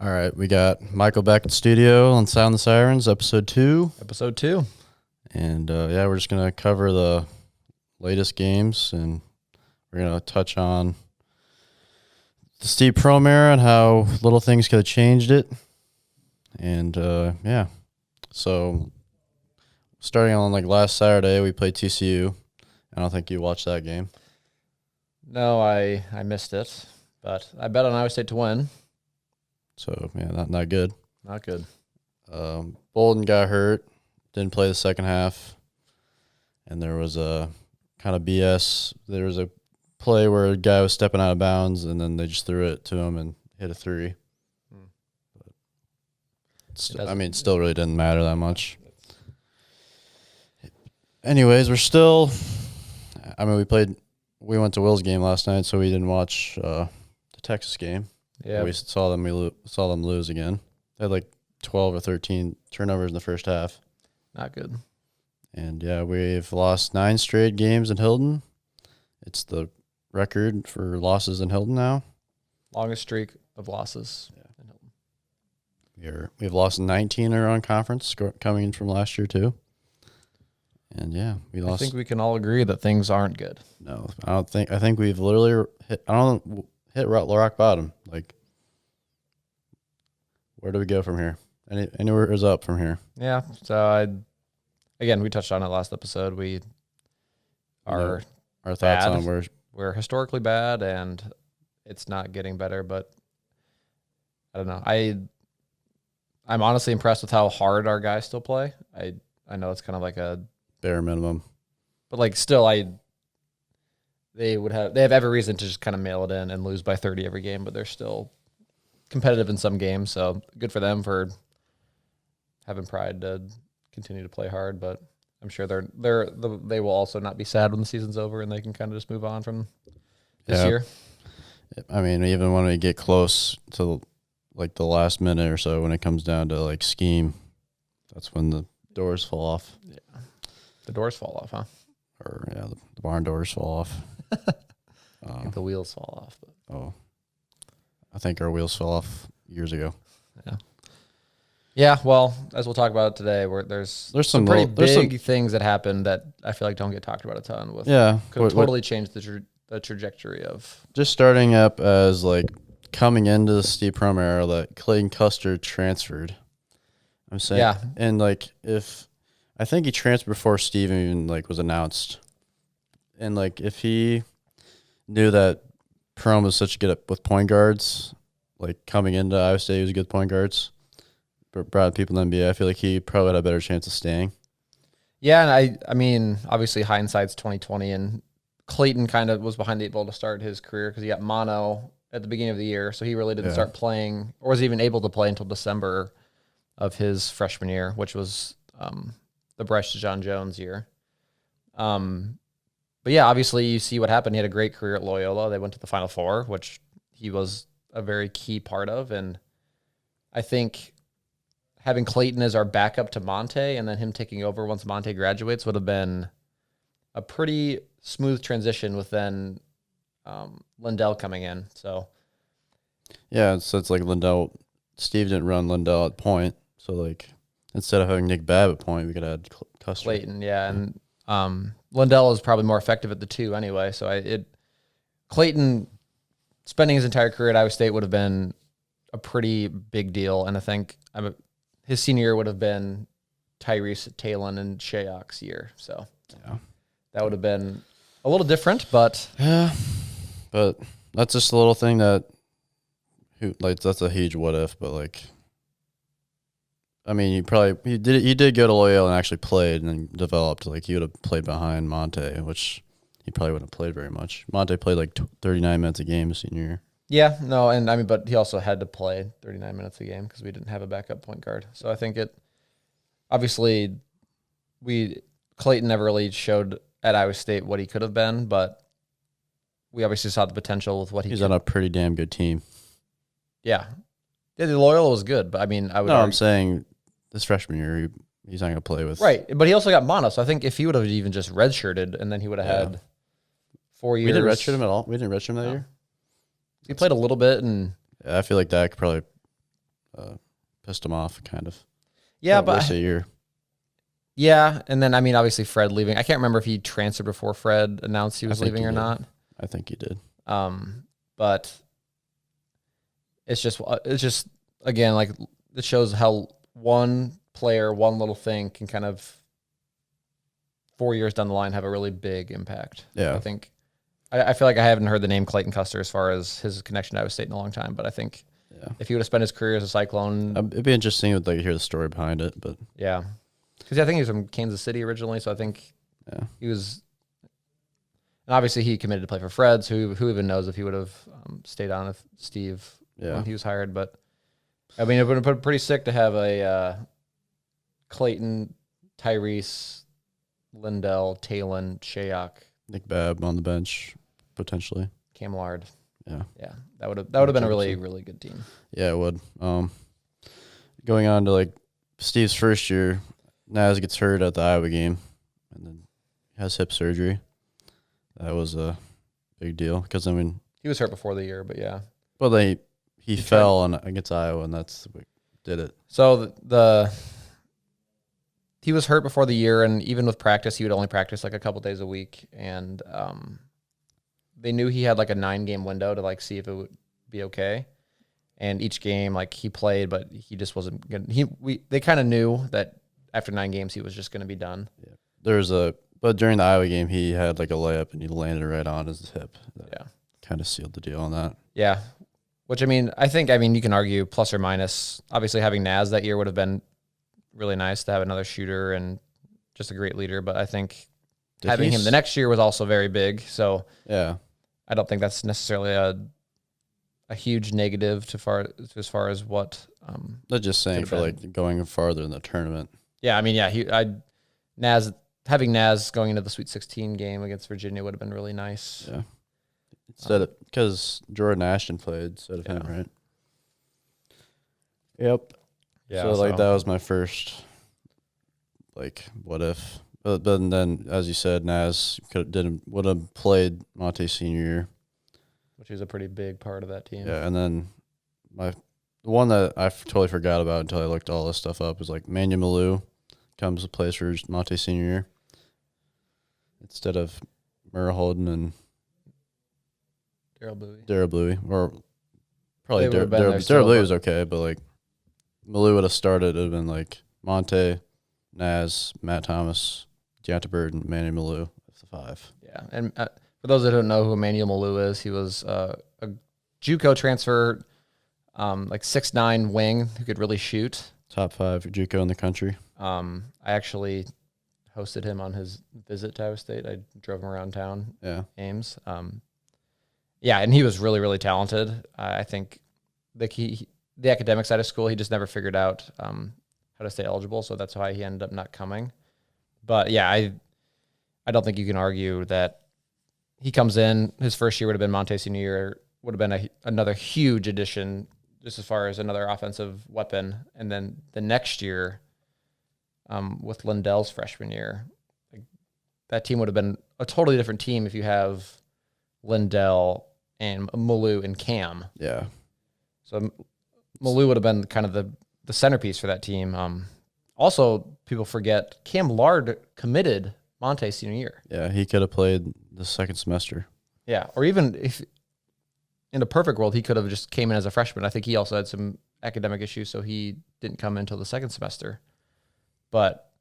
All right, we got Michael back in studio on Sound the Sirens, episode 2. Episode 2. And we're just going to cover the latest games, and we're going to touch on the Steve Prohm era and how little things could have changed it. And so starting on last Saturday, we played TCU. I don't think you watched that game. No, I missed it, but I bet on Iowa State to win. So, yeah, not good. Not good. Bolden got hurt, didn't play the second half, and there was a kind of BS. There was a play where a guy was stepping out of bounds, and then they just threw it to him and hit a 3. It still really didn't matter that much. Anyways, we went to Will's game last night, so we didn't watch the Texas game. Yeah, we saw them lose again. They had 12 or 13 turnovers in the first half. Not good. And we've lost 9 straight games in Hilton. It's the record for losses in Hilton now. Longest streak of losses in Hilton. We've lost 19 in our own conference, coming in from last year too. And we lost. I think we can all agree that things aren't good. No, I don't think. I think we've literally hit rock bottom. Where do we go from here? Anywhere is up from here. Yeah. So we touched on it last episode. Our thoughts bad. on we're historically bad, and it's not getting better. But I don't know. I'm honestly impressed with how hard our guys still play. I know it's kind of like a bare minimum, but still, they have every reason to just kind of mail it in and lose by 30 every game, but they're still competitive in some games. So good for them for having pride to continue to play hard. But I'm sure they will also not be sad when the season's over and they can kind of just move on from this year. I mean, even when we get close to the last minute or so, when it comes down to scheme, that's when the doors fall off. Yeah, the doors fall off, huh? Or the barn doors fall off. I think the wheels fall off. But. I think our wheels fell off years ago. Yeah. Well, as we'll talk about today, there's some pretty big things that happened that I feel like don't get talked about a ton. Could totally change the trajectory of. Just starting up as coming into the Steve Prohm era, that Clayton Custer transferred. I'm saying, and if I think he transferred before Steve even was announced, and if he knew that Prohm was such good with point guards, coming into Iowa State, he was good point guards. But brought people in the NBA, I feel like he probably had a better chance of staying. Yeah, and I mean, obviously hindsight's 2020, and Clayton kind of was behind the 8 ball to start his career because he got mono at the beginning of the year, so he really didn't start playing or was even able to play until December of his freshman year, which was the Bryce John Jones year. But yeah, obviously you see what happened. He had a great career at Loyola. They went to the Final Four, which he was a very key part of. And I think having Clayton as our backup to Monte and then him taking over once Monte graduates would have been a pretty smooth transition with then Lindell coming in. So it's like Lindell. Steve didn't run Lindell at point. So instead of having Nick Babb at point, we could add Custer. Clayton, and Lindell is probably more effective at the 2 anyway. So Clayton spending his entire career at Iowa State would have been a pretty big deal, and I think his senior year would have been Tyrese, Talon, and Shayok's year. So that would have been a little different, but that's just a little thing that that's a huge what if, but I mean, he did go to Loyola and actually played and then developed. He would have played behind Monte, which he probably wouldn't have played very much. Monte played 39 minutes a game his senior year. Yeah, no, and I mean, but he also had to play 39 minutes a game because we didn't have a backup point guard. So I think obviously Clayton never really showed at Iowa State what he could have been, but we obviously saw the potential with what he's on a pretty damn good team. Yeah, the Loyola was good, but I mean, I'm saying this freshman year, he's not going to play with. Right, but he also got mono, so I think if he would have even just redshirted and then he would have had 4 years. We didn't redshirt him at all. We didn't redshirt him that year. He played a little bit, and I feel like that could probably pissed him off, kind of. Yeah, but rest of the year. Yeah, and then I mean, obviously Fred leaving. I can't remember if he transferred before Fred announced he was leaving or not. I think he did. But it's just again, like, it shows how one player, one little thing can kind of 4 years down the line have a really big impact. Yeah, I think I feel like I haven't heard the name Clayton Custer as far as his connection to Iowa State in a long time, but I think if he would have spent his career as a Cyclone, it'd be interesting to hear the story behind it. But yeah, because I think he was from Kansas City originally, so I think he was. And obviously, he committed to play for Fred. So who even knows if he would have stayed on with Steve when he was hired? But I mean, it would have been pretty sick to have a Clayton, Tyrese, Lindell, Talon, Shayok, Nick Babb on the bench potentially. Cam Lard. Yeah, that would have been a really, really good team. Yeah, it would. Going on to like Steve's first year, Naz gets hurt at the Iowa game, and then has hip surgery. That was a big deal because I mean he was hurt before the year, but yeah. Well, he fell against Iowa, and that's what did it. So he was hurt before the year, and even with practice, he would only practice like a couple days a week, and they knew he had like a 9-game window to like see if it would be okay. And each game, like, he played, but he just wasn't good. They kind of knew that after 9 games he was just going to be done. Yeah. But during the Iowa game, he had like a layup and he landed right on his hip. That kind of sealed the deal on that. Yeah, which I mean you can argue plus or minus. Obviously, having Naz that year would have been really nice to have another shooter and just a great leader. But I think having him the next year was also very big. So yeah, I don't think that's necessarily a huge negative as far as what. They're just saying for like going farther in the tournament. Yeah, I mean, having Naz going into the Sweet 16 game against Virginia would have been really nice. Yeah, because Jordan Ashton played instead of him, right? Yep. Yeah. So that was my first, like, what if? But then, as you said, Naz would have played Monte's senior year, which is a pretty big part of that team. Yeah, and then the one that I totally forgot about until I looked all this stuff up was like Manuel Malou comes to play for Monte's senior year instead of Murrah Holden and Daryl Bluey, or probably Daryl Bluey was okay, but like Malou would have started. It would have been like Monte, Naz, Matt Thomas, Deonta Bird, and Manny Malou as the 5. Yeah, and for those that don't know who Emmanuel Malou is, he was a JUCO transfer, like 6'9" wing who could really shoot. Top 5 JUCO in the country. I actually hosted him on his visit to Iowa State. I drove him around town. Yeah, games. Yeah, and he was really, really talented. I think the academic side of school, he just never figured out how to stay eligible, so that's why he ended up not coming. But yeah, I don't think you can argue that he comes in. His first year would have been Monte's senior year, would have been another huge addition just as far as another offensive weapon. And then the next year, with Lindell's freshman year, that team would have been a totally different team if you have Lindell and Malou and Cam. Yeah. So Malou would have been kind of the centerpiece for that team. Also, people forget Cam Lard committed Monte's senior year. Yeah, he could have played the second semester. Yeah, or even if in a perfect world, he could have just came in as a freshman. I think he also had some academic issues, so he didn't come in until the second semester. But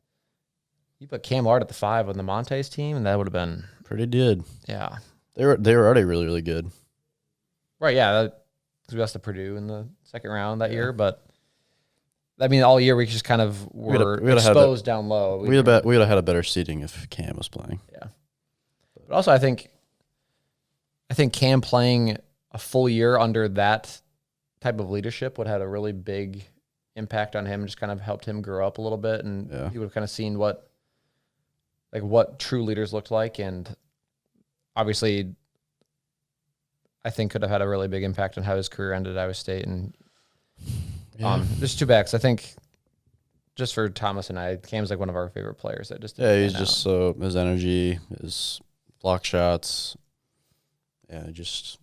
you put Cam Lard at the 5 on the Monte's team, and that would have been pretty good. Yeah, they were already really, really good. Right? Yeah, because we lost to Purdue in the second round that year, but I mean, all year we just kind of were exposed down low. We would have had a better seating if Cam was playing. Yeah, but also I think Cam playing a full year under that type of leadership would have had a really big impact on him. Just kind of helped him grow up a little bit, and he would have kind of seen what true leaders looked like, and obviously, I think could have had a really big impact on how his career ended at Iowa State. And there's two backs. I think just for Thomas and I, Cam's like one of our favorite players. That just he's just so his energy, his block shots, just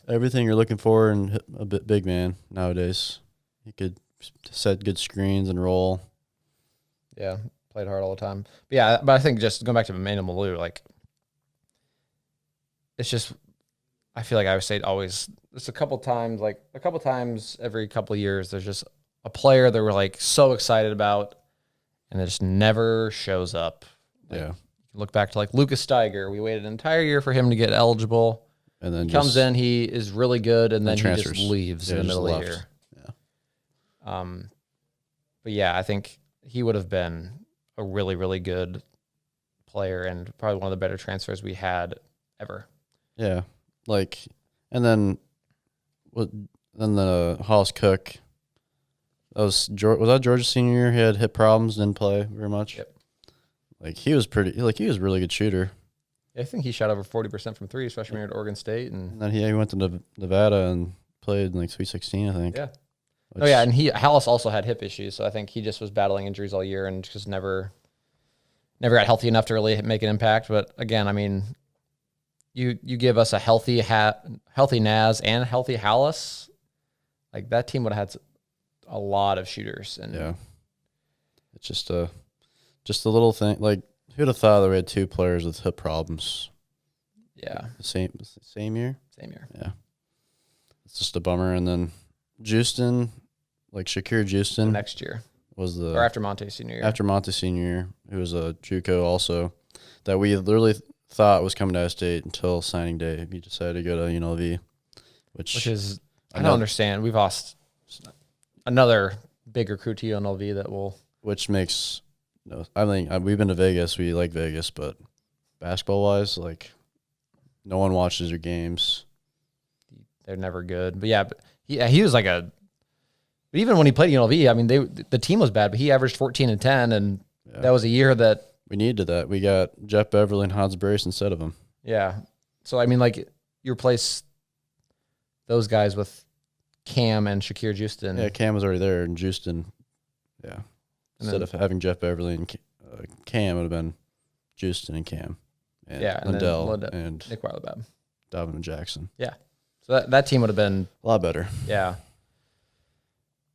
everything you're looking for in a big man nowadays. He could set good screens and roll. Yeah, played hard all the time. But I think just going back to Emmanuel Malou, like, it's just, I feel like I would say always, just a couple times every couple of years, there's just a player that we're like so excited about, and it just never shows up. Like, yeah. Look back to like Lucas Steiger. We waited an entire year for him to get eligible. And then he comes in, he is really good, and then he just leaves in the middle of the year. Yeah. But yeah, I think he would have been a really, really good player and probably one of the better transfers we had ever. Yeah. Like, and then the Hollis Cook. Was that Georgia's senior year? He had hip problems, didn't play very much. Yep. Like he was he was a really good shooter. I think he shot over 40% from threes freshman year at Oregon State, and then he went to Nevada and played in like Sweet 16, I think. Yeah. And Hallis also had hip issues, so I think he just was battling injuries all year and just never got healthy enough to really make an impact. But again, I mean, you give us a healthy Naz and a healthy Hallis, like that team would have had a lot of shooters. And yeah, it's just a little thing. Like, who'd have thought that we had two players with hip problems? Yeah, the same year. Same year. Yeah, it's just a bummer. And then Justin, like Shakir Justin, next year was or after Monte's senior year. After Monte's senior year, who was a JUCO also, that we literally thought was coming to our state until signing day. He decided to go to UNLV, which is I don't understand. We've lost another big recruit to UNLV that will. Which makes no. I mean, we've been to Vegas. We like Vegas, but basketball wise, like, no one watches your games. They're never good. But yeah, he was like a. But even when he played UNLV, I mean, the team was bad, but he averaged 14 and 10, and that was a year that we needed that. We got Jeff Beverly and Hans Brace instead of him. Yeah, so I mean, like, you replace those guys with Cam and Shakir Justin. Yeah, Cam was already there, and Justin, yeah. Instead of having Jeff Beverly and Cam, it would have been Justin and Cam. And Lindell and Nick Weilerbab. Donovan Jackson. Yeah. So that team would have been a lot better. Yeah.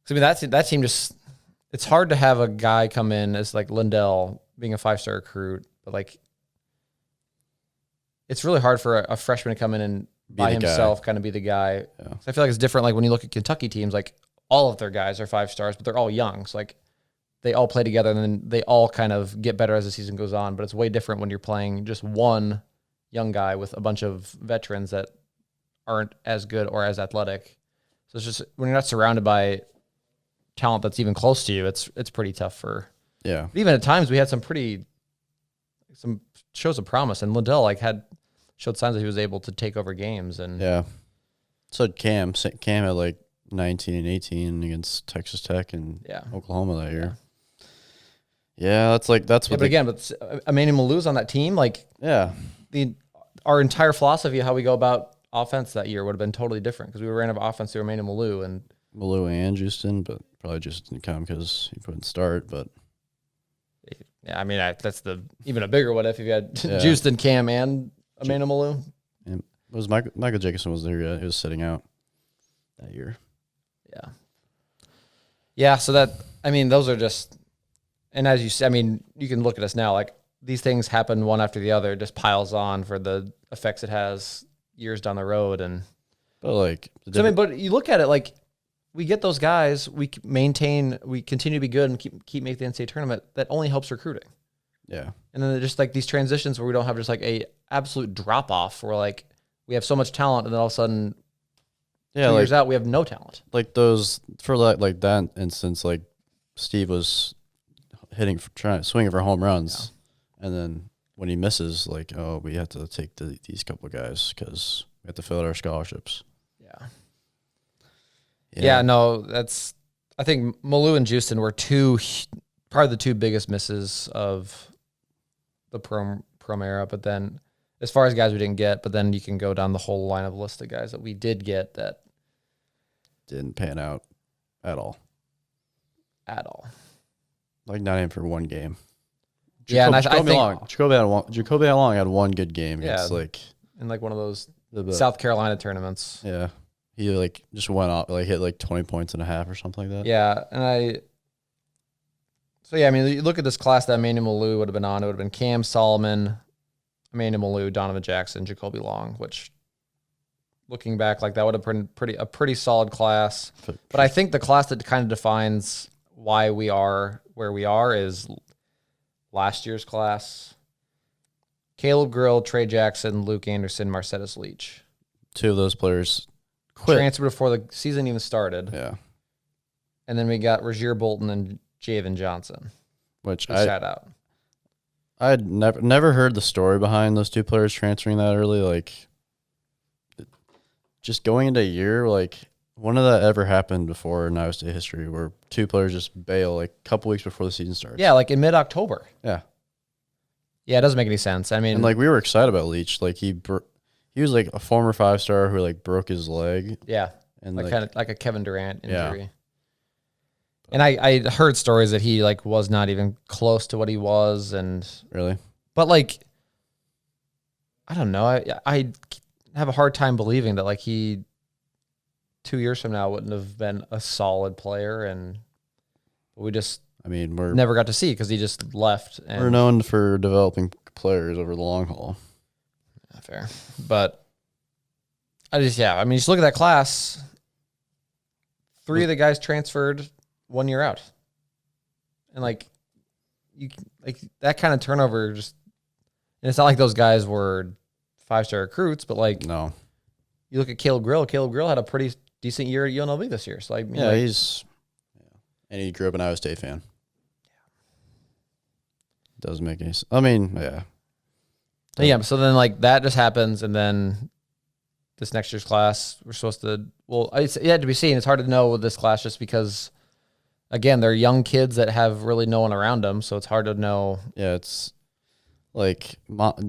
I mean, that team just, it's hard to have a guy come in as like Lindell being a 5-star recruit, but like, it's really hard for a freshman to come in and by himself kind of be the guy. Yeah. So I feel like it's different. Like when you look at Kentucky teams, like all of their guys are 5-stars, but they're all young. So like they all play together and then they all kind of get better as the season goes on. But it's way different when you're playing just one young guy with a bunch of veterans that aren't as good or as athletic. So it's just, when you're not surrounded by talent that's even close to you, it's pretty tough for. Yeah. But even at times we had some shows of promise, and Lindell showed signs that he was able to take over games. And yeah. So Cam had like 19 and 18 against Texas Tech and Oklahoma that year. Yeah, that's what. But again, Emmanuel Malou's on that team. Like, our entire philosophy of how we go about offense that year would have been totally different because we ran an offense through Emmanuel Malou and Justin, but probably Justin didn't come because he couldn't start. But yeah, I mean that's even a bigger what if you had Justin, Cam, and Emmanuel Malou. And it was Michael Jacobson was there. He was sitting out that year. Yeah. Yeah. So those are just, and as you said, I mean, you can look at us now, like these things happen one after the other, it just piles on for the effects it has years down the road. But you look at it like we get those guys, we continue to be good and keep making the NCAA tournament. That only helps recruiting. Yeah. And then just like these transitions where we don't have just like a absolute drop off where like we have so much talent and then all of a sudden 2 years out we have no talent. Like those for like that instance, like Steve was swinging for home runs, and then when he misses, like, oh, we have to take these couple of guys because we have to fill out our scholarships. Yeah. No, I think Malou and Justin were probably the two biggest misses of the Prohm era. But then as far as guys we didn't get, but then you can go down the whole line of list of guys that we did get that didn't pan out at all. Like not even for one game. Jacoby Long had one good game. Yeah, it's like in like one of those South Carolina tournaments. Yeah, he like just went off, like hit like 20 points and a half or something like that. Yeah, so yeah, I mean, you look at this class that Emmanuel Lou would have been on. It would have been Cam Solomon, Emmanuel Lou, Donovan Jackson, Jacoby Long. Which, looking back, like that would have been a pretty solid class. But I think the class that kind of defines why we are where we are is last year's class. Caleb Grill, Trey Jackson, Luke Anderson, Marcellus Leach. 2 of those players quit. Transferred before the season even started. Yeah. And then we got Rozier Bolton and Javen Johnson, which I sat out. I'd never heard the story behind those 2 players transferring that early. Like, just going into a year, like, when did that ever happen before in Iowa State history where 2 players just bail like a couple weeks before the season starts? Yeah, like in mid-October. Yeah. Yeah, it doesn't make any sense. I mean, and like we were excited about Leach. Like he was like a former 5-star who like broke his leg. Yeah, and like kind of like a Kevin Durant injury. Yeah. And I heard stories that he like was not even close to what he was, and really, but like I don't know. I have a hard time believing that like he 2 years from now wouldn't have been a solid player, and we just we're never got to see because he just left. And we're known for developing players over the long haul. Yeah, fair, but just look at that class. 3 of the guys transferred 1 year out, and like that kind of turnover just. And it's not like those guys were 5-star recruits, but like no, you look at Caleb Grill. Caleb Grill had a pretty decent year at UNLV this year. So and he grew up an Iowa State fan. Yeah, doesn't make any sense. I mean, yeah, yeah. So then like that just happens, and then this next year's class we're supposed to. Well, it's yet to be seen. It's hard to know with this class just because, again, they're young kids that have really no one around them, so it's hard to know. Yeah, it's. Like,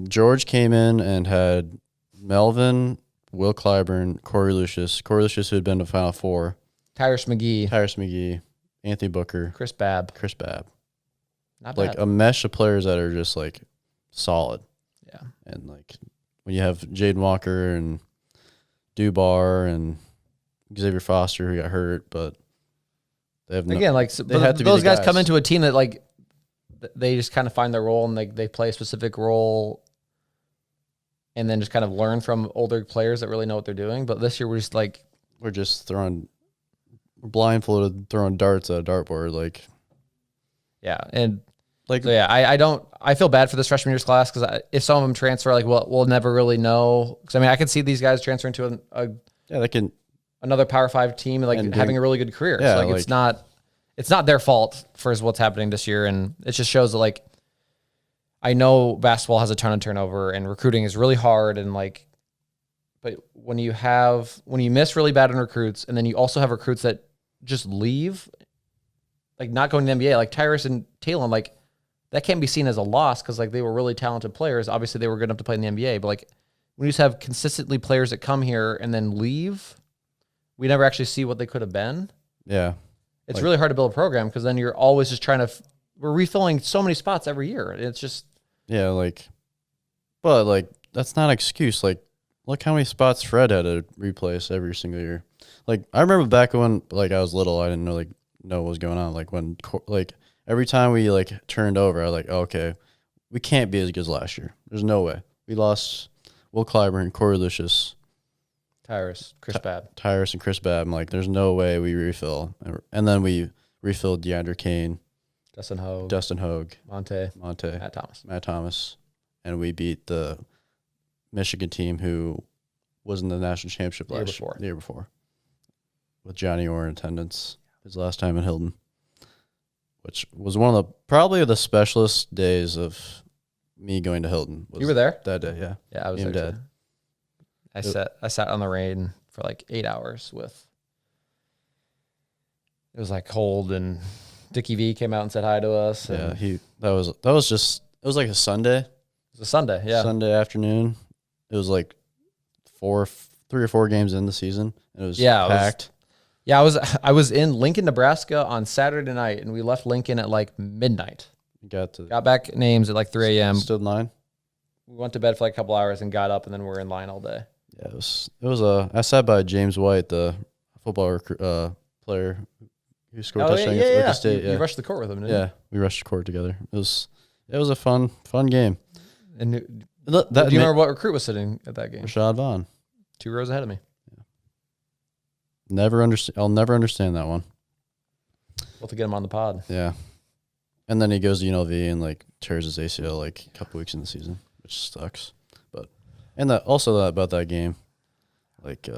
George came in and had Melvin, Will Clyburn, Corey Lucius, who had been to Final Four, Tyrus McGee, Anthony Booker, Chris Babb. Not like bad. A mesh of players that are just like solid. Yeah. And like when you have Jaden Walker and Dubar and Xavier Foster who got hurt, but they have those guys come into a team that like they just kind of find their role and they play a specific role and then just kind of learn from older players that really know what they're doing. But this year we're blindfolded, throwing darts at a dartboard. Like, yeah. And like, so yeah, I feel bad for this freshman year's class because if some of them transfer, like, we'll never really know. Because I mean, I can see these guys transferring to another Power 5 team and having a really good career. Yeah, so it's not their fault for what's happening this year, and it just shows that like I know basketball has a ton of turnover and recruiting is really hard, and like, but when you miss really bad on recruits, and then you also have recruits that just leave, like not going to the NBA, like Tyrus and Talon, like that can't be seen as a loss because like they were really talented players. Obviously, they were good enough to play in the NBA, but like when you just have consistently players that come here and then leave, we never actually see what they could have been. Yeah. It's really hard to build a program because then you're always just trying to. We're refilling so many spots every year. It's just. Yeah, but that's not an excuse. Like, look how many spots Fred had to replace every single year. Like, I remember back when I was little, I didn't know what was going on. Like when every time we turned over, I was like, oh, okay, we can't be as good as last year. There's no way. We lost Will Clyburn, Corey Lucius. Tyrus, Chris Babb. I'm like, there's no way we refill. And then we refilled DeAndre Kane, Dustin Hogue, Monte, Matt Thomas. And we beat the Michigan team who was in the national championship the year before. With Johnny Orr in attendance, his last time in Hilton, which was one of probably the specialist days of me going to Hilton. You were there? That day, yeah. Yeah, I was there too. I sat on the rain for like 8 hours it was like cold, and Dickie V came out and said hi to us. Yeah, that was like a Sunday. It was a Sunday, yeah. Sunday afternoon. It was like 3 or 4 games in the season. It was packed. I was in Lincoln, Nebraska on Saturday night, and we left Lincoln at like midnight. Got back names at like 3 a.m. Stood in line. We went to bed for like a couple hours and got up, and then we're in line all day. Yeah, it was I sat by James White, the football player who scored touchdown against Okie State. You rushed the court with him, didn't you? Yeah, we rushed the court together. It was a fun game. And do you remember what recruit was sitting at that game? Rashad Vaughn, 2 rows ahead of me. I'll never understand that one. We'll have to get him on the pod. Yeah, and then he goes to UNLV and like tears his ACL like a couple weeks in the season, which sucks. But about that game, like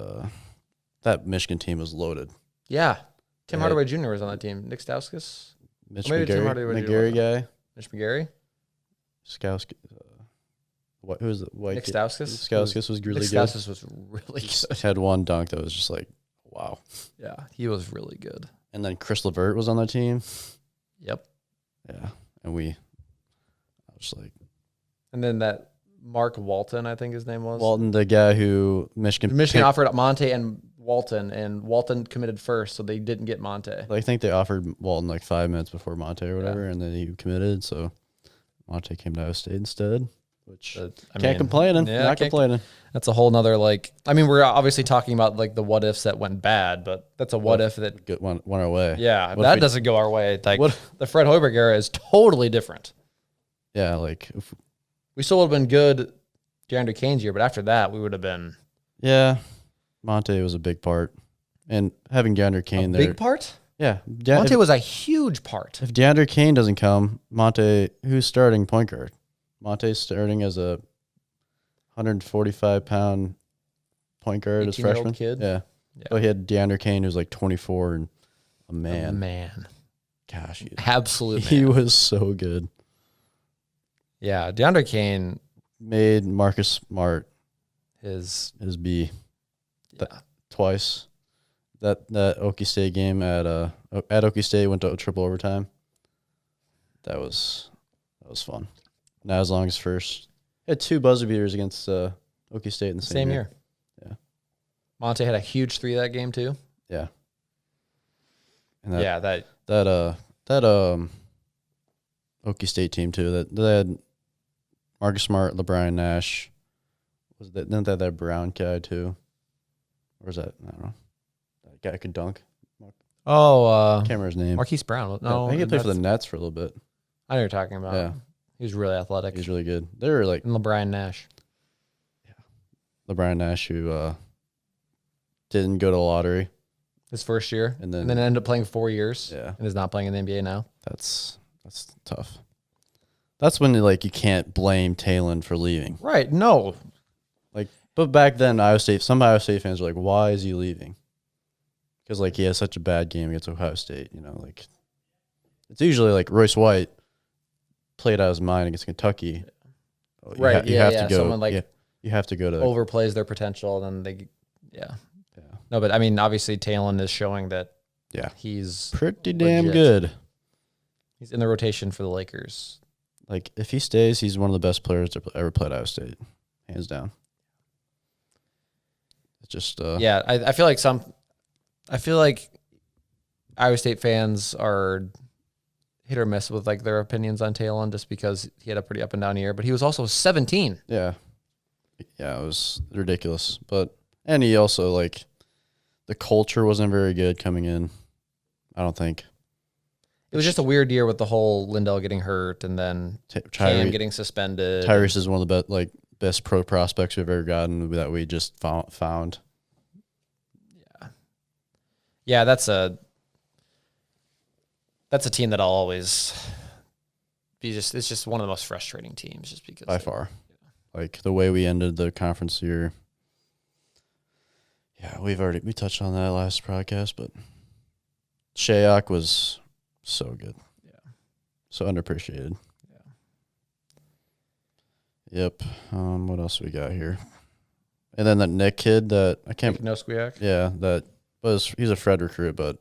that Michigan team was loaded. Yeah, Tim Hardaway Jr. was on that team. Nick Stauskas, Mitch McGarry guy, Mitch McGarry, Skowski. Who was the white? Nick Stauskas. Stauskas was really good. Stauskas was really good. Had one dunk that was just like, wow. Yeah, he was really good. And then Chris LeVert was on that team. Yep. Yeah, and I was like, and then that Mark Walton, I think his name was. Walton, the guy who Michigan offered Monte and Walton committed first, so they didn't get Monte. I think they offered Walton like 5 minutes before Monte or whatever, and then he committed, so Monte came to Iowa State instead. Which can't complain. Yeah, not complaining. That's a whole nother we're obviously talking about like the what ifs that went bad, but that's a what if that went our way. Yeah, that doesn't go our way. Like the Fred Hoiberg era is totally different. Yeah, like we still would have been good DeAndre Kane's year, but after that we would have been. Yeah, Monte was a big part, and having DeAndre Kane there. Big part. Yeah, Monte was a huge part. If DeAndre Kane doesn't come, Monte, who's starting point guard? Monte's starting as a 145-pound point guard as freshman. Kid. Yeah. But he had DeAndre Kane, who's like 24 and a man. Gosh. Absolutely. He was so good. Yeah. DeAndre Kane made Marcus Smart his B. Twice. That Okie State game at Okie State went to triple overtime. That was fun. Not as long as first. Had 2 buzzer beaters against Okie State in the same year. Yeah. Monte had a huge 3 that game too. Yeah. And that Okie State team too. That they had Marcus Smart, LeBron Nash. Didn't they that Brown guy too? Or is that, I don't know. That guy could dunk. I can't remember his name. Marquise Brown. No, I think he played for the Nets for a little bit. I know what you're talking about. Yeah. He was really athletic. He's really good. They were like... And LeBron Nash. Yeah. LeBron Nash, who didn't go to the lottery. His first year. And then ended up playing 4 years. Yeah. And is not playing in the NBA now. That's tough. That's when you can't blame Talon for leaving. Right. No. But back then, some Iowa State fans were like, why is he leaving? Because he has such a bad game against Ohio State. It's usually Royce White played out his mind against Kentucky. Right. You have to go. Someone you have to go to overplays their potential, and then No, but I mean, obviously Talon is showing that. Yeah, he's pretty damn good. He's in the rotation for the Lakers. If he stays, he's one of the best players to ever play at Iowa State, hands down. It's just I feel like Iowa State fans are hit or miss with their opinions on Talon just because he had a pretty up and down year, but he was also 17. Yeah, it was ridiculous. And he also the culture wasn't very good coming in. I don't think. It was just a weird year with the whole Lindell getting hurt and then Cam getting suspended. Tyrese is one of the best pro prospects we've ever gotten that we just found. Yeah, that's a team that I'll always be it's just one of the most frustrating teams just because by far. The way we ended the conference year. Yeah, we touched on that last podcast, but Shayok was so good. Yeah. So underappreciated. Yeah. Yep. What else we got here? And then that Nick kid that I can't. No Squiak. Yeah, he's a Fred recruit, but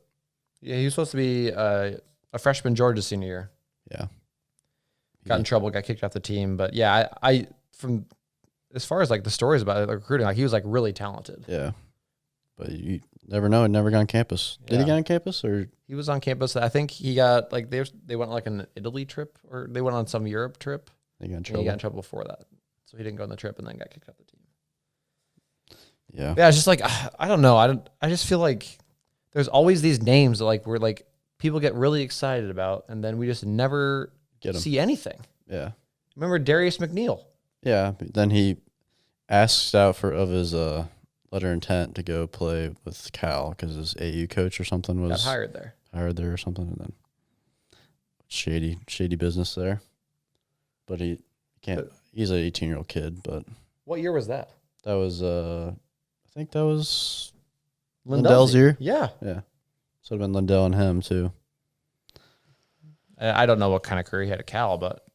yeah, he was supposed to be a freshman Georgia senior year. Yeah. Got in trouble, got kicked off the team, but yeah, I from as far as the stories about recruiting, he was really talented. Yeah. But you never know. He never got on campus. Did he get on campus or? He was on campus. I think he got they went on an Italy trip or they went on some Europe trip. He got in trouble. He got in trouble before that, so he didn't go on the trip and then got kicked off the team. Yeah. Yeah, it's just like I don't know. I just feel like there's always these names that like we're like people get really excited about, and then we just never Get him. see anything. Yeah. Remember Darius McNeil? Yeah. Then he asked out of his letter of intent to go play with Cal because his AU coach or something was Got hired there. Or something, and then shady business there. But he can't. He's an 18-year-old kid. But What year was that? that was I think that was Lindell's year. Yeah. Yeah. So it'd have been Lindell and him too. I don't know what kind of career he had at Cal, but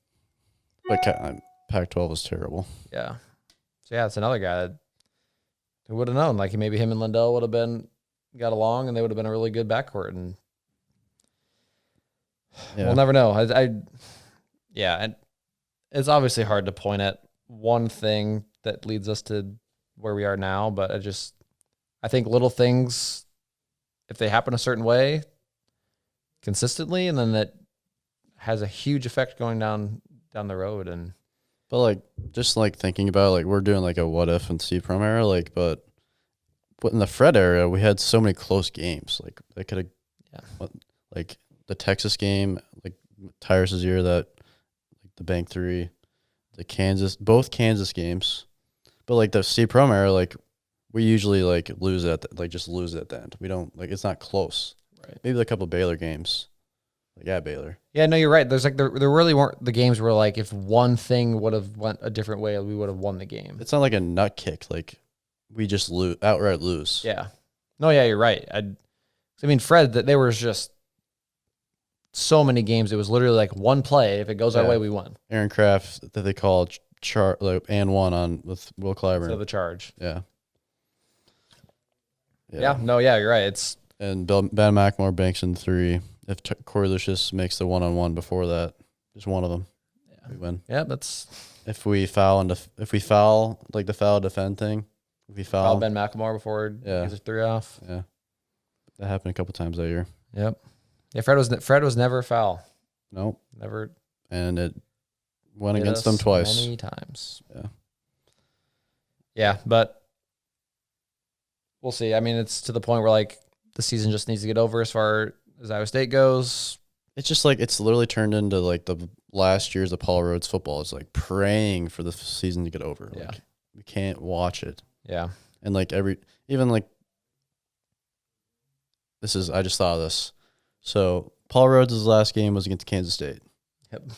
Pac-12 was terrible. yeah. So yeah, it's another guy that who would have known. Like maybe him and Lindell would have got along, and they would have been a really good backcourt. And we'll never know. Yeah, and it's obviously hard to point at one thing that leads us to where we are now, but I think little things, if they happen a certain way consistently, and then that has a huge effect going down the road. And but like just like thinking about like we're doing like a what if in Steve Prohm era, like but in the Fred era we had so many close games. Like they could have like the Texas game, like Tyrus's year, that like the Bank 3, both Kansas games. But like the Steve Prohm era, like we usually like lose it just lose it at the end. We don't like it's not close. Right. Maybe a couple of Baylor games. Like at Baylor. Yeah, no, you're right. There's like there really weren't the games where like if one thing would have went a different way, we would have won the game. It's not like a nut kick. Like we just outright lose. Yeah. No, yeah, you're right. I mean, Fred, that there was just so many games. It was literally like one play. If it goes our way, we won. Aaron Kraft that they call and one on with Will Clyburn. Instead of the charge. Yeah. No, yeah, you're right. And Ben McLemore banks in 3. If Corey Lucius makes the 1-on-1 before that, just one of them, we win. Yeah, that's if we foul like the foul defend thing. If we foul Ben McLemore before he gets a 3 off. Yeah, that happened a couple times that year. Yep. Yeah, Fred was never foul. Nope. Never. And it went against them twice. Many times. Yeah. Yeah, but we'll see. I mean, it's to the point where like the season just needs to get over as far as Iowa State goes. It's just like it's literally turned into like the last year's of Paul Rhodes football. It's like praying for the season to get over. Yeah. Like we can't watch it. Yeah. And like I just thought of this. So Paul Rhodes' last game was against Kansas State. Yep.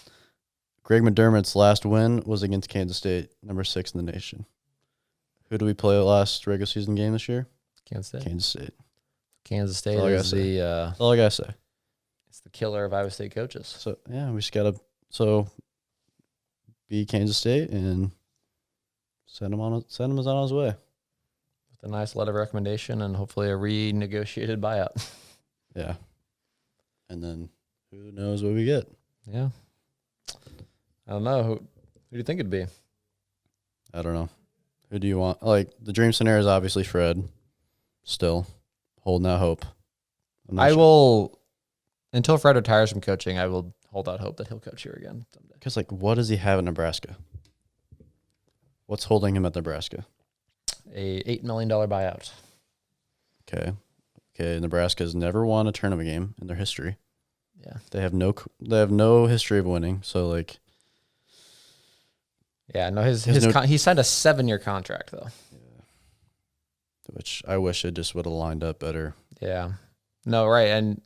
Greg McDermott's last win was against Kansas State, number 6 in the nation. Who do we play last regular season game this year? Kansas State. Kansas State is That's all I gotta say. It's the killer of Iowa State coaches. So yeah, we just gotta beat Kansas State and send him on his way. With a nice letter of recommendation and hopefully a renegotiated buyout. Yeah. And then who knows what we get? Yeah. I don't know. Who do you think it'd be? I don't know. Who do you want? Like the dream scenario is obviously Fred. Still holding out hope. I will, until Fred retires from coaching, I will hold out hope that he'll coach here again someday. Because like, what does he have at Nebraska? What's holding him at Nebraska? A $8 million buyout. Okay. Nebraska's never won a tournament game in their history. Yeah. They have no history of winning. So like. Yeah. No, he signed a 7-year contract though. Yeah. Which I wish it just would have lined up better. Yeah. No, right. And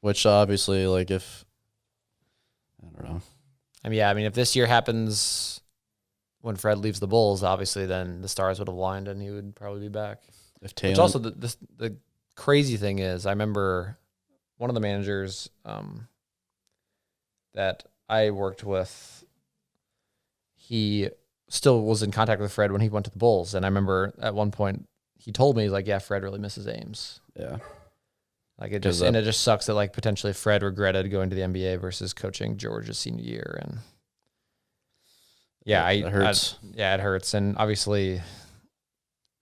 which obviously I don't know. I mean, if this year happens when Fred leaves the Bulls, obviously then the stars would have aligned and he would probably be back. Which also the crazy thing is, I remember one of the managers that I worked with, he still was in contact with Fred when he went to the Bulls. And I remember at one point he told me, he's like, yeah, Fred really misses Ames. Yeah. Like it just sucks that like potentially Fred regretted going to the NBA versus coaching Georgia's senior year. And yeah, it hurts. It hurts. And obviously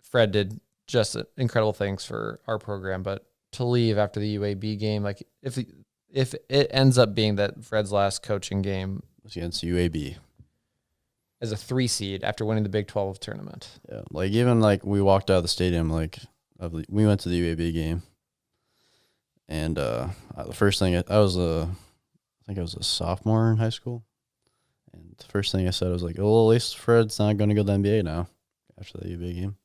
Fred did just incredible things for our program, but to leave after the UAB game, like if it ends up being that Fred's last coaching game was against UAB, as a 3 seed after winning the Big 12 tournament. Yeah, like even like we walked out of the stadium, like we went to the UAB game, and the first thing I think I was a sophomore in high school, and the first thing I said was like, "Oh, at least Fred's not going to go to the NBA now." After the UAB game,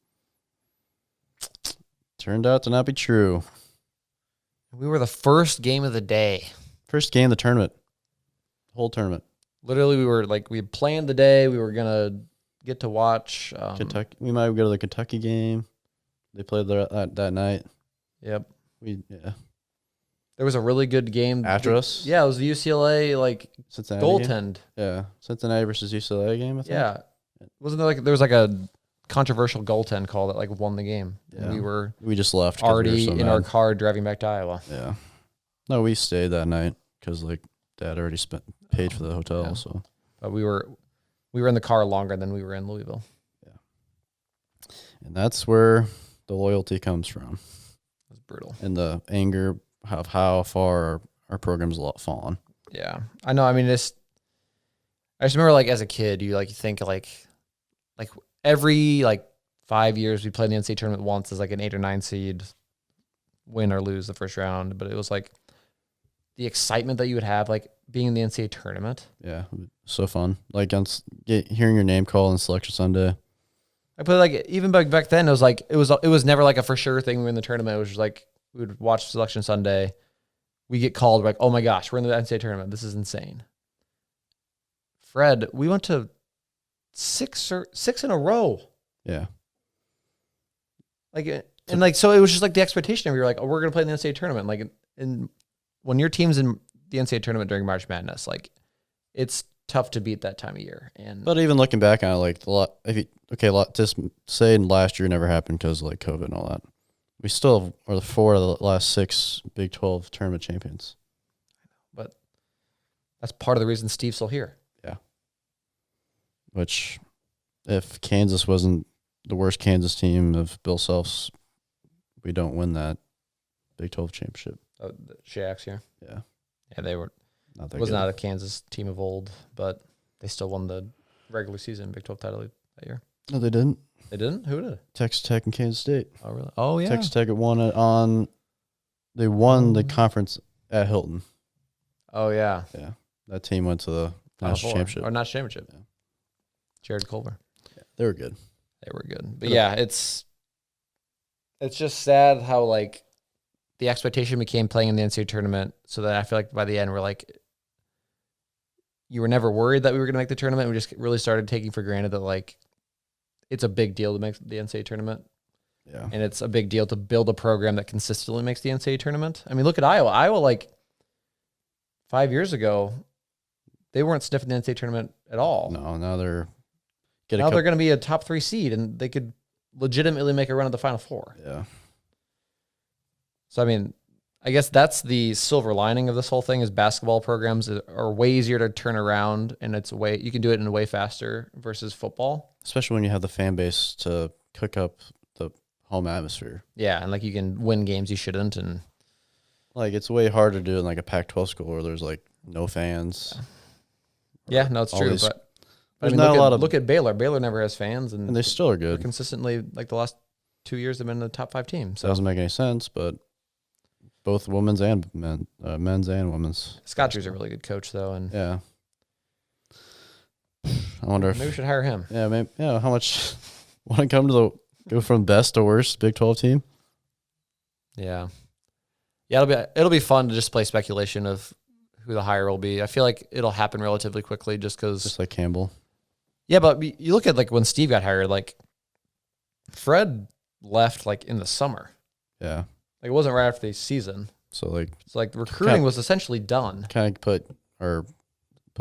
turned out to not be true. We were the first game of the day. First game of the tournament, the whole tournament. Literally, we had planned the day. We were gonna get to watch Kentucky. We might go to the Kentucky game. They played there that night. Yep. There was a really good game after us. Yeah, it was the UCLA Cincinnati goaltend. Game? Yeah, Cincinnati versus UCLA game. I think. Yeah, wasn't there was a controversial goaltend call that won the game? Yeah. And we just left already in our car driving back to Iowa. Yeah. No, we stayed that night because Dad already paid for the hotel. Yeah. So, but we were in the car longer than we were in Louisville. Yeah, and that's where the loyalty comes from. It's brutal, and the anger of how far our program's fallen. Yeah, I know. I mean, I just remember as a kid, you think every 5 years we played in the NCAA tournament once as an 8 or 9 seed, win or lose the first round, but it was the excitement that you would have being in the NCAA tournament. Yeah, so fun. Hearing your name called on Selection Sunday. I put even back then it was never a for sure thing. We were in the tournament. It was just we would watch Selection Sunday. We get called oh my gosh, we're in the NCAA tournament. This is insane. Fred, we went to six in a row. Yeah. So it was just the expectation of you're oh, we're gonna play in the NCAA tournament. And when your team's in the NCAA tournament during March Madness, it's tough to beat that time of year. But even looking back on it, just say last year never happened because COVID and all that. We still are the 4 of the last 6 Big 12 tournament champions. But that's part of the reason Steve's still here. Yeah. Which, if Kansas wasn't the worst Kansas team of Bill Self's, we don't win that Big 12 championship. Oh, the Shaqs here. Yeah. Yeah, they were. Not that was good. Not a Kansas team of old, but they still won the regular season Big 12 title that year. No, they didn't. They didn't? Who did? Texas Tech and Kansas State. Oh, really? Oh, yeah. Texas Tech won it on. They won the conference at Hilton. Oh, yeah. Yeah. That team went to the national championship. Or national championship. Yeah. Jared Culver. Yeah, they were good. They were good. But yeah, it's just sad how the expectation became playing in the NCAA tournament, so that I feel by the end we're you were never worried that we were going to make the tournament. We just really started taking for granted that it's a big deal to make the NCAA tournament. Yeah. And it's a big deal to build a program that consistently makes the NCAA tournament. I mean, look at Iowa. Iowa 5 years ago, they weren't sniffing the NCAA tournament at all. No, now they're they're going to be a top 3 seed, and they could legitimately make a run at the Final Four. Yeah. So, I mean, I guess that's the silver lining of this whole thing is basketball programs are way easier to turn around, and you can do it in a way faster versus football. Especially when you have the fan base to cook up the home atmosphere. Yeah, and you can win games you shouldn't, and it's way harder to do in a Pac-12 school where there's no fans. Yeah, no, it's true, but there's not a lot of. Look at Baylor. Baylor never has fans, and they still are good. Consistently, the last 2 years, they've been in the top 5 team. So it doesn't make any sense, but both women's and men's and women's. Scott Drew's a really good coach, though, and yeah. I wonder if maybe we should hire him. Yeah, maybe. Yeah, how much want to go from best to worst Big 12 team? Yeah, it'll be fun to just play speculation of who the hire will be. I feel like it'll happen relatively quickly, just like Campbell. Yeah, but you look at when Steve got hired, Fred left in the summer. Yeah, it wasn't right after the season. So it's recruiting was essentially done. Kind of put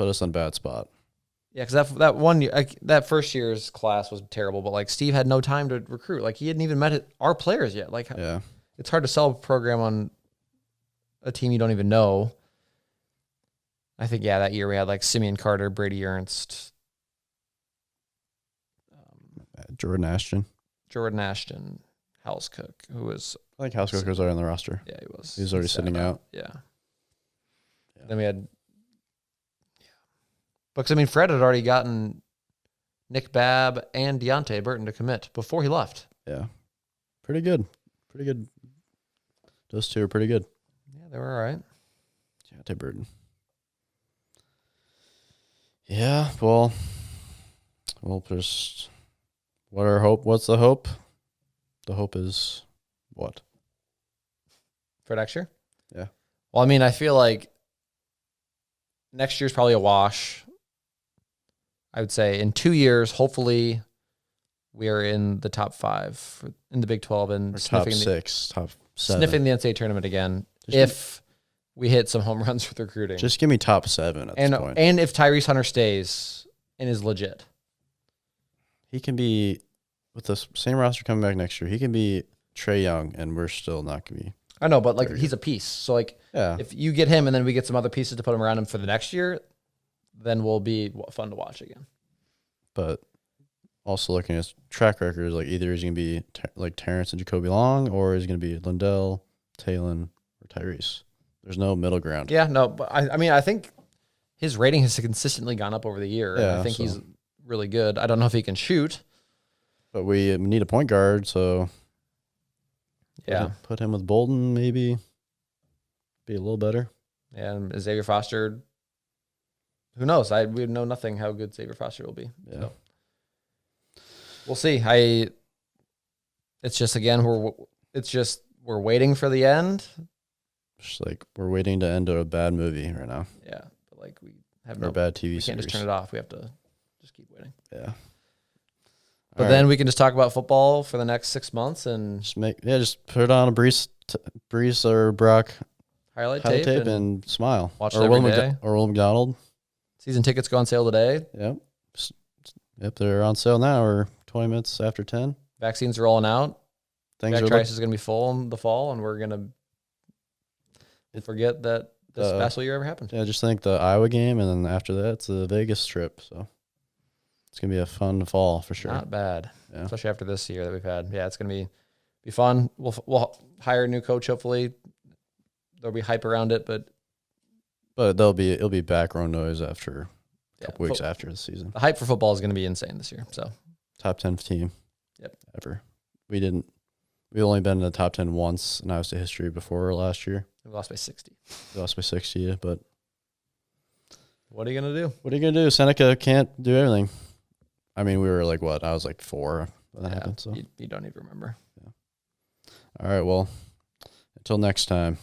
us on a bad spot. Yeah, because that one year, that first year's class was terrible, but Steve had no time to recruit. He hadn't even met our players yet. Yeah, it's hard to sell a program on a team you don't even know. I think that year we had Simeon Carter, Brady Ernst, Jordan Ashton, House Cook, who was House Cook was already on the roster. Yeah, he was. He was already sitting out. Yeah. Then we had. Because Fred had already gotten Nick Babb, and Deontay Burton to commit before he left. Yeah. Pretty good. Pretty good. Those two are pretty good. Yeah, they were all right. Deontay Burton. Yeah, well, just what's the hope? The hope is what? For next year? Yeah. Well, I mean, I feel like next year's probably a wash. I would say in 2 years, hopefully, we are in the top 5 in the Big 12 and top 6, top 7. Sniffing the NCAA tournament again if we hit some home runs with recruiting. Just give me top 7 at this point. And if Tyrese Hunter stays and is legit. He can be, with the same roster coming back next year, he can be Trae Young, and we're still not going to be. I know, but like he's a piece. So like if you get him and then we get some other pieces to put him around him for the next year, then we'll be fun to watch again. But also looking at his track record, like either he's going to be like Terrence and Jacoby Long, or he's going to be Lindell, Talon, or Tyrese. There's no middle ground. Yeah, no, but I mean, I think his rating has consistently gone up over the year. Yeah, and I think he's really good. I don't know if he can shoot. But we need a point guard, so put him with Bolden, maybe be a little better. Yeah, and Xavier Foster, who knows? We know nothing how good Xavier Foster will be. Yeah. So. We'll see. It's just, again, we're waiting for the end. Just like we're waiting to end a bad movie right now. Yeah, but like we have a bad TV series. We can't just turn it off. We have to just keep waiting. Yeah. But then we can just talk about football for the next 6 months and just put on a Brees or Brock highlight tape and smile. Watch it every day. Or Will McDonald. Season tickets go on sale today. Yep, they're on sale now, or 20 minutes after 10. Vaccines are rolling out. Jack Trice is going to be full in the fall, and we're going to forget that this best year ever happened. Yeah, just think the Iowa game, and then after that, it's a Vegas trip. So it's going to be a fun fall for sure. Not bad, especially after this year that we've had. Yeah, it's going to be fun. We'll hire a new coach, hopefully. There'll be hype around it, but it'll be background noise after a couple weeks after the season. The hype for football is going to be insane this year. So top 10 team. Yep. Ever. We only been in the top 10 once in Iowa State history before last year. We lost by 60. But what are you going to do? What are you going to do? Seneca can't do everything. I mean, we were like, what? I was like 4 when that happened. So you don't even remember. Yeah. All right. Well, until next time.